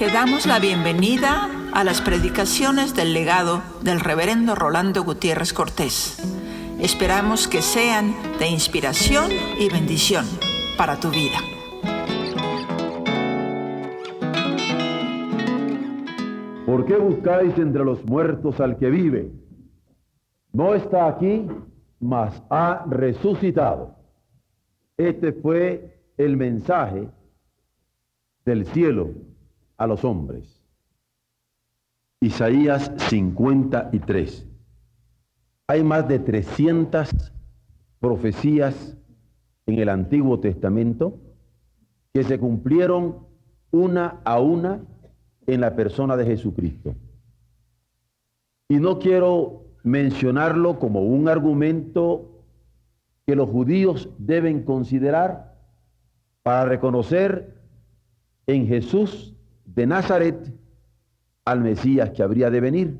Te damos la bienvenida a las predicaciones del legado del reverendo Rolando Gutiérrez Cortés. Esperamos que sean de inspiración y bendición para tu vida. ¿Por qué buscáis entre los muertos al que vive? No está aquí, mas ha resucitado. Este fue el mensaje del cielo a los hombres. Isaías 53. Hay más de 300 profecías en el Antiguo Testamento que se cumplieron una a una en la persona de Jesucristo. Y no quiero mencionarlo como un argumento que los judíos deben considerar para reconocer en Jesús de Nazaret al Mesías que habría de venir,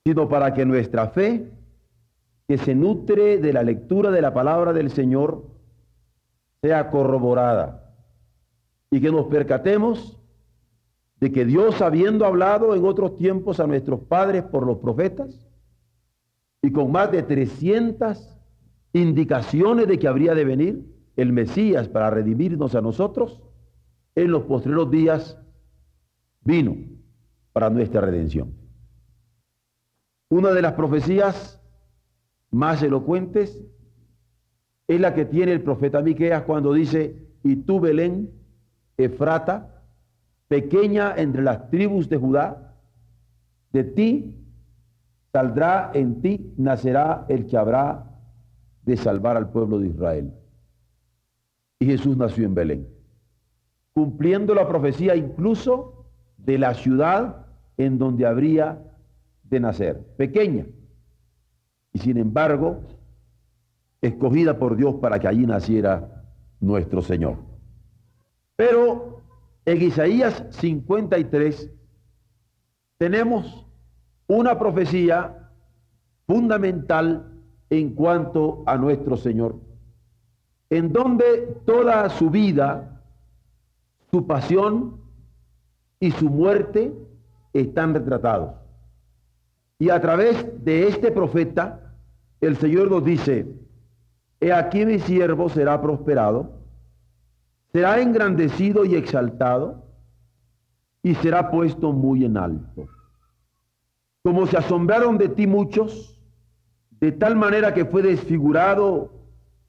sino para que nuestra fe, que se nutre de la lectura de la palabra del Señor, sea corroborada y que nos percatemos de que Dios, habiendo hablado en otros tiempos a nuestros padres por los profetas, y con más de 300 indicaciones de que habría de venir el Mesías para redimirnos a nosotros, en los postreros días vino para nuestra redención. Una de las profecías más elocuentes es la que tiene el profeta Miqueas cuando dice: y tú, Belén, Efrata, pequeña entre las tribus de Judá, de ti saldrá, en ti nacerá el que habrá de salvar al pueblo de Israel. Y Jesús nació en Belén, cumpliendo la profecía incluso de la ciudad en donde habría de nacer, pequeña, y sin embargo escogida por Dios para que allí naciera nuestro Señor. Pero en Isaías 53 tenemos una profecía fundamental en cuanto a nuestro Señor, en donde toda su vida, su pasión y su muerte están retratados. Y a través de este profeta, el Señor nos dice: he aquí mi siervo será prosperado, será engrandecido y exaltado, y será puesto muy en alto. Como se asombraron de ti muchos, de tal manera que fue desfigurado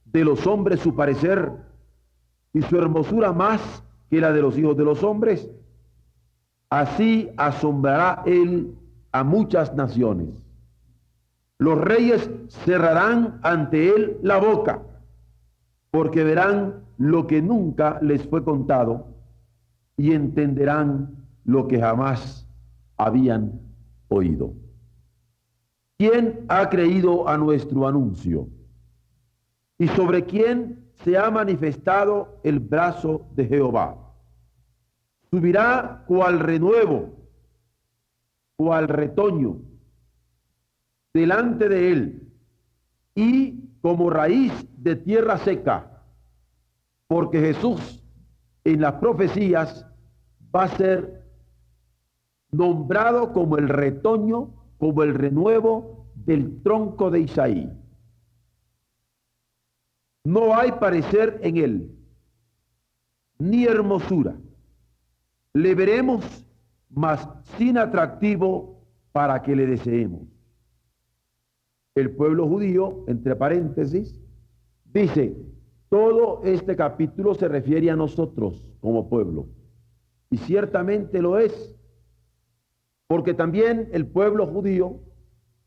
de los hombres su parecer, y su hermosura más que la de los hijos de los hombres, así asombrará él a muchas naciones. Los reyes cerrarán ante él la boca, porque verán lo que nunca les fue contado y entenderán lo que jamás habían oído. ¿Quién ha creído a nuestro anuncio? ¿Y sobre quién se ha manifestado el brazo de Jehová? Subirá cual renuevo, cual retoño, delante de él, y como raíz de tierra seca, porque Jesús en las profecías va a ser nombrado como el retoño, como el renuevo del tronco de Isaí. No hay parecer en él, ni hermosura. Le veremos, mas sin atractivo para que le deseemos. El pueblo judío, entre paréntesis, dice: todo este capítulo se refiere a nosotros como pueblo. Y ciertamente lo es, porque también el pueblo judío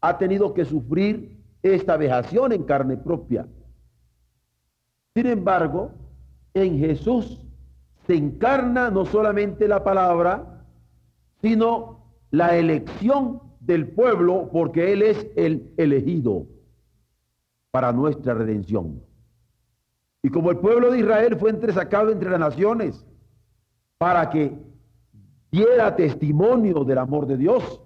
ha tenido que sufrir esta vejación en carne propia. Sin embargo, en Jesús se encarna no solamente la palabra, sino la elección del pueblo, porque Él es el elegido para nuestra redención. Y como el pueblo de Israel fue entresacado entre las naciones para que diera testimonio del amor de Dios,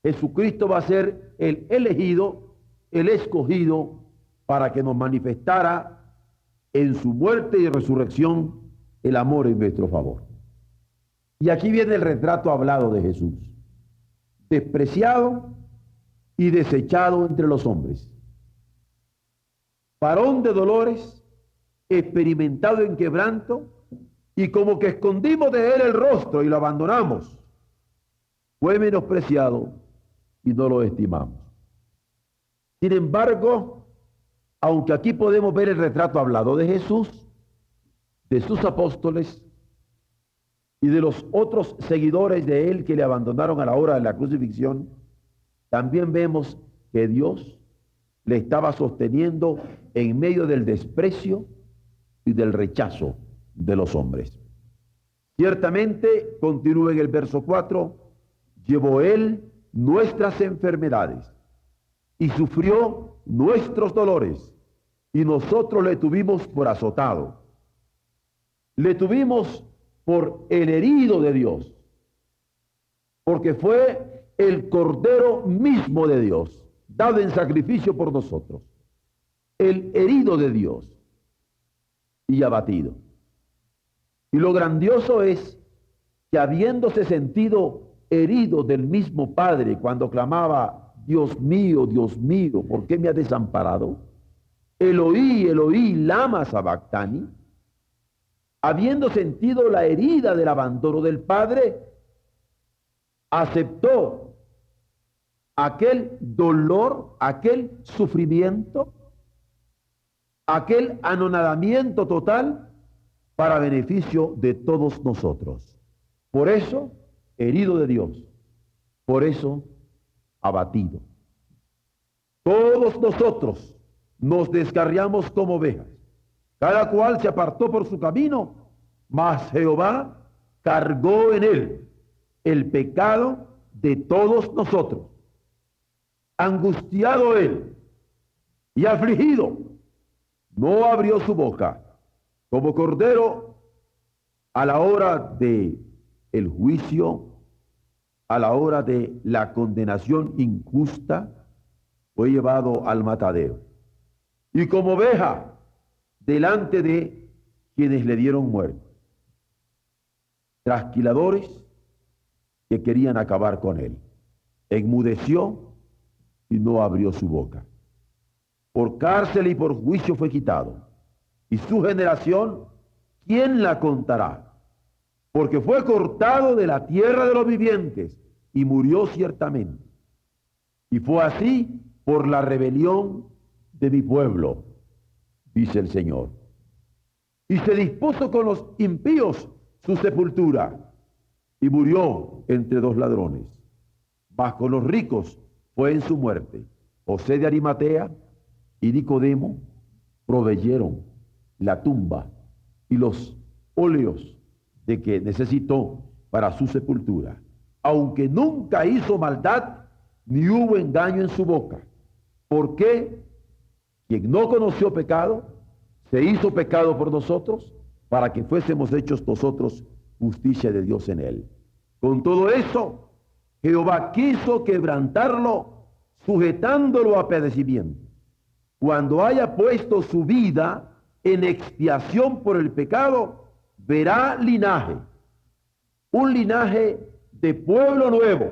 Jesucristo va a ser el elegido, el escogido, para que nos manifestara en su muerte y resurrección el amor en nuestro favor. Y aquí viene el retrato hablado de Jesús, despreciado y desechado entre los hombres, varón de dolores, experimentado en quebranto, y como que escondimos de él el rostro y lo abandonamos. Fue menospreciado y no lo estimamos. Sin embargo, aunque aquí podemos ver el retrato hablado de Jesús, de sus apóstoles y de los otros seguidores de él que le abandonaron a la hora de la crucifixión, también vemos que Dios le estaba sosteniendo en medio del desprecio y del rechazo de los hombres. Ciertamente, continúa en el verso 4, llevó él nuestras enfermedades y sufrió nuestros dolores, y nosotros le tuvimos por azotado. Le tuvimos por el herido de Dios, porque fue el Cordero mismo de Dios, dado en sacrificio por nosotros, el herido de Dios y abatido. Y lo grandioso es que, habiéndose sentido herido del mismo Padre cuando clamaba, Dios mío, ¿por qué me has desamparado? Eloí, Eloí, lama sabactani. Habiendo sentido la herida del abandono del Padre, aceptó aquel dolor, aquel sufrimiento, aquel anonadamiento total para beneficio de todos nosotros. Por eso, herido de Dios, por eso, abatido. Todos nosotros nos descarriamos como ovejas, cada cual se apartó por su camino, mas Jehová cargó en él el pecado de todos nosotros. Angustiado él y afligido, no abrió su boca. Como cordero, a la hora de el juicio, a la hora de la condenación injusta, fue llevado al matadero. Y como oveja, delante de quienes le dieron muerte, trasquiladores que querían acabar con él. Enmudeció y no abrió su boca. Por cárcel y por juicio fue quitado. Y su generación, ¿quién la contará? Porque fue cortado de la tierra de los vivientes y murió ciertamente. Y fue así por la rebelión de mi pueblo, dice el Señor. Y se dispuso con los impíos su sepultura, y murió entre dos ladrones. Mas con los ricos fue en su muerte. José de Arimatea y Nicodemo proveyeron la tumba y los óleos de que necesitó para su sepultura, aunque nunca hizo maldad ni hubo engaño en su boca. Porque quien no conoció pecado se hizo pecado por nosotros, para que fuésemos hechos nosotros justicia de Dios en él. Con todo eso, Jehová quiso quebrantarlo, sujetándolo a padecimiento. Cuando haya puesto su vida en expiación por el pecado, verá linaje, un linaje de pueblo nuevo,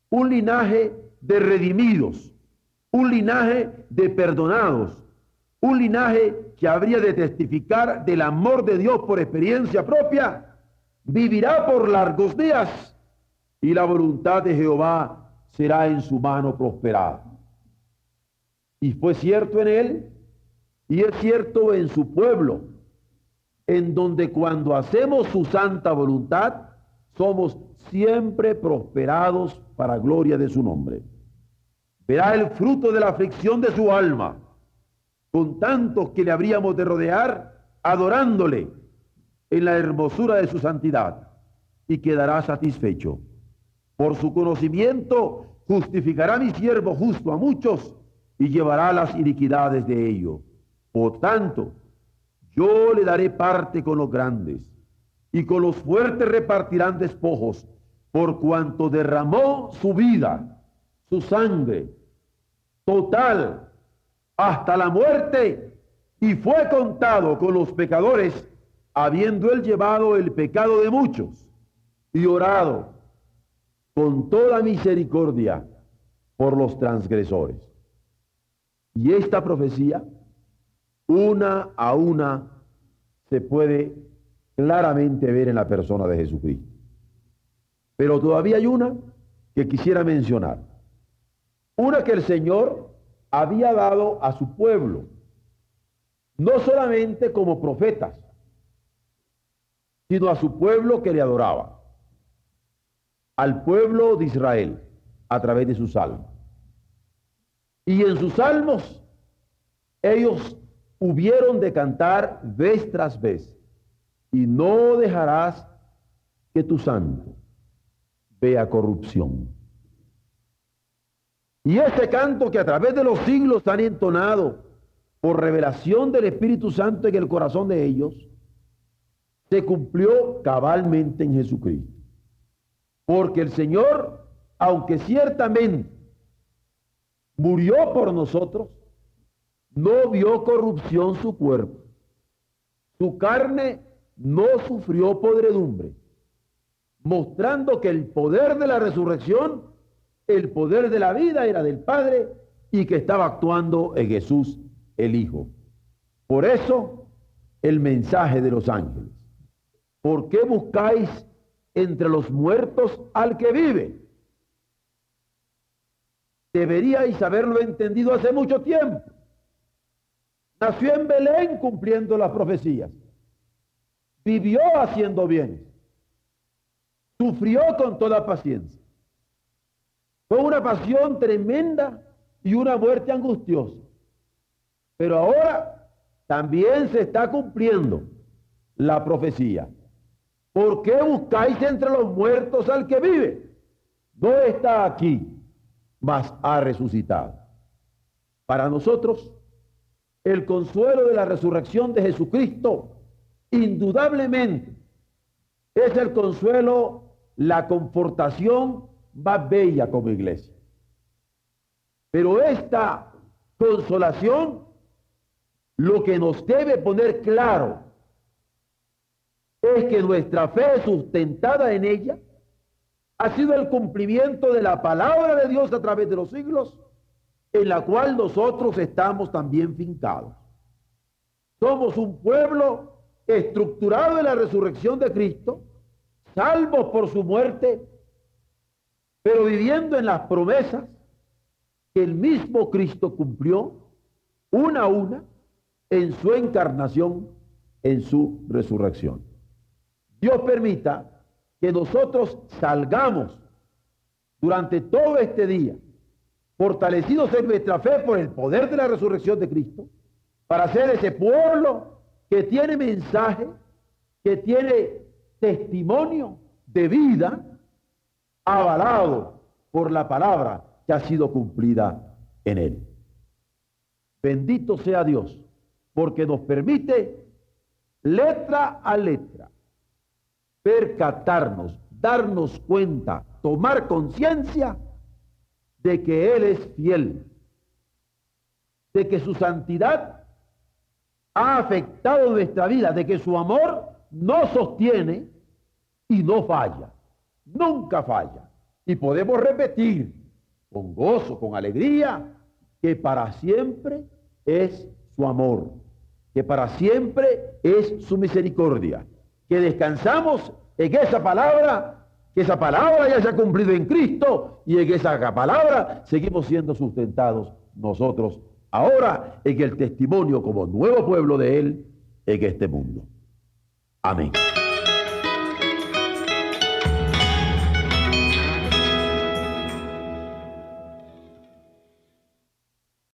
un linaje de redimidos, un linaje de perdonados, un linaje que habría de testificar del amor de Dios por experiencia propia. Vivirá por largos días y la voluntad de Jehová será en su mano prosperada. Y fue cierto en él, y es cierto en su pueblo, en donde cuando hacemos su santa voluntad, somos siempre prosperados para gloria de su nombre. Verá el fruto de la aflicción de su alma, con tantos que le habríamos de rodear, adorándole en la hermosura de su santidad, y quedará satisfecho. Por su conocimiento justificará mi siervo justo a muchos, y llevará las iniquidades de ellos. Por tanto, yo le daré parte con los grandes, y con los fuertes repartirán despojos, por cuanto derramó su vida, su sangre, total, hasta la muerte, y fue contado con los pecadores, habiendo él llevado el pecado de muchos, y orado con toda misericordia por los transgresores. Y esta profecía, una a una, se puede claramente ver en la persona de Jesucristo. Pero todavía hay una que quisiera mencionar. Una que el Señor había dado a su pueblo, no solamente como profetas, sino a su pueblo que le adoraba, al pueblo de Israel, a través de sus salmos. Y en sus salmos, ellos hubieron de cantar vez tras vez, y no dejarás que tu santo vea corrupción. Y ese canto que a través de los siglos han entonado por revelación del Espíritu Santo en el corazón de ellos, se cumplió cabalmente en Jesucristo. Porque el Señor, aunque ciertamente murió por nosotros, no vio corrupción su cuerpo. Su carne no sufrió podredumbre, mostrando que el poder de la resurrección, el poder de la vida era del Padre y que estaba actuando en Jesús el Hijo. Por eso el mensaje de los ángeles. ¿Por qué buscáis entre los muertos al que vive? Deberíais haberlo entendido hace mucho tiempo. Nació en Belén cumpliendo las profecías. Vivió haciendo bien. Sufrió con toda paciencia. Fue una pasión tremenda y una muerte angustiosa. Pero ahora también se está cumpliendo la profecía. ¿Por qué buscáis entre los muertos al que vive? No está aquí, mas ha resucitado. Para nosotros, el consuelo de la resurrección de Jesucristo, indudablemente, es el consuelo, la confortación más bella como iglesia. Pero esta consolación, lo que nos debe poner claro es que nuestra fe sustentada en ella ha sido el cumplimiento de la palabra de Dios a través de los siglos, en la cual nosotros estamos también fincados. Somos un pueblo estructurado en la resurrección de Cristo, salvos por su muerte, pero viviendo en las promesas que el mismo Cristo cumplió una a una en su encarnación, en su resurrección. Dios permita que nosotros salgamos durante todo este día, fortalecidos en nuestra fe por el poder de la resurrección de Cristo, para ser ese pueblo que tiene mensaje, que tiene testimonio de vida, avalado por la palabra que ha sido cumplida en él. Bendito sea Dios, porque nos permite letra a letra percatarnos, darnos cuenta, tomar conciencia de que Él es fiel, de que su santidad ha afectado nuestra vida, de que su amor no sostiene y no falla, nunca falla. Y podemos repetir con gozo, con alegría, que para siempre es su amor, que para siempre es su misericordia, que descansamos en esa palabra, que esa palabra ya se ha cumplido en Cristo y en esa palabra seguimos siendo sustentados nosotros ahora en el testimonio como nuevo pueblo de Él en este mundo. Amén.